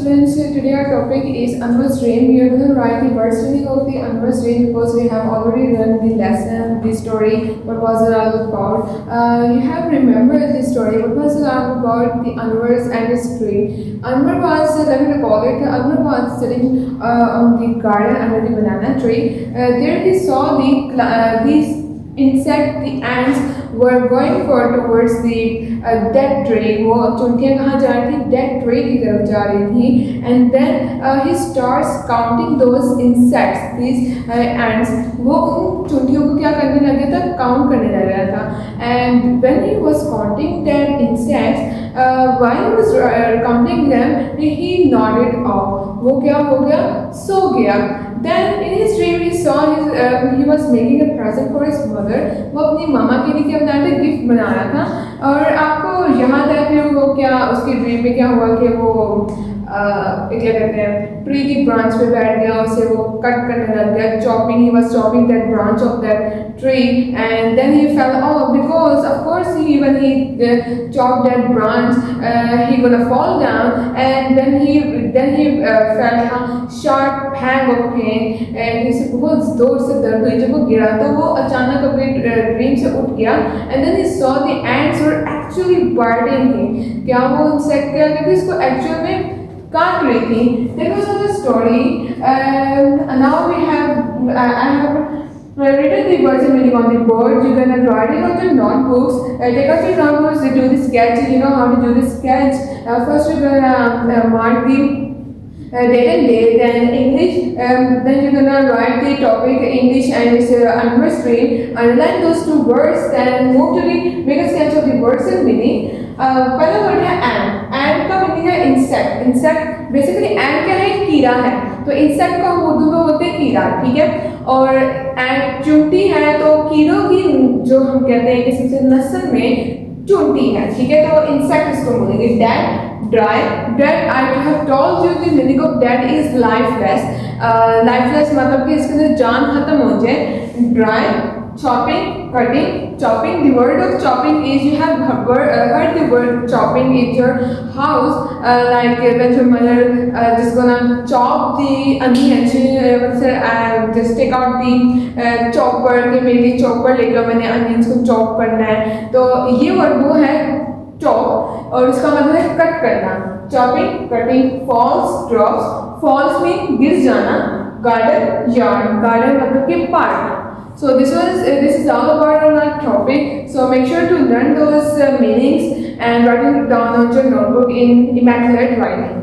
students, today our topic is Anwar's dream. We are going to write the verse meaning of the Anwar's dream because we have already learned the lesson, the story, what was it all about. You have remembered the story, what was it all about the Anwar's and his dream. Anwar was, let me recall it, Anwar was sitting on the garden under the banana tree. There he saw these insect, the ants were going towards the dead tree. वो चुनटियाँ कहाँ जा रही थी? Dead tree की तरफ जा रही थी. And then he starts counting those insects, these ants. वो उन चुनटियों को क्या करने लगे था? Count करने लग रहा था. And when he was counting that insects, while he was counting them, he nodded off. वो क्या हो गया? सो गया. Then in his dream he saw he was making a present for his mother. वो अपनी मामा के लिए क्या बना रहा था? गिफ्ट बना रहा था. और आपको याद है फिर वो क्या उसकी ड्रीम में क्या हुआ कि वो क्या कहते हैं ट्री की ब्रांच पे बैठ गया, उसे वो कट करने लग गया. Chopping, he was chopping that branch of that tree and then he fell off because of course when he chopped that branch he gonna fall down and then he felt sharp pang of pain and इसे बहुत जोर से दर्द हुई. जब वो गिरा तो वो अचानक अपने ड्रीम से उठ गया and then he saw the ants were actually biting him. क्या वो इंसेक्ट क्या कहते इसको एक्चुअल में काट रही थी. That was the story. Now we have I have written the words and meaning on the board. You're gonna write it on your notebooks. Take out your notebooks to do the sketch. You know how to do the sketch. First we're gonna mark the date and date, then English, then you're gonna write the topic English and its Anwar's dream. Underline those two words, then move to the make a sketch of the words and meaning. पहला word है ant. ant का meaning है insect. Insect basically ant क्या है? कीड़ा है. तो insect का उर्दू में बोलते हैं कीड़ा, ठीक है. और ant चुंटी है तो कीड़ों की जो हम कहते हैं किसी से नस्ल में चुंटी है, ठीक है. तो इंसेक्ट इसको बोलेंगे. Dead, dry. Dead I have told you the meaning of dead is lifeless. Lifeless मतलब कि इसके अंदर जान खत्म हो जाए. Dry, chopping, cutting. Chopping, the word of chopping is you have heard the word chopping in your house, like when your mother just gonna chop the onion, she will say just take out the chopper कि मेरी chopper लेकर मैंने onions को chop करना है. तो ये word वो है chop और इसका मतलब है cut करना. Chopping, cutting. Falls, drops. Falls mean गिर जाना. Garden, yard. Garden मतलब कि park. So this is all about on our topic. So make sure to learn those meanings and write it down on your notebook in immaculate writing.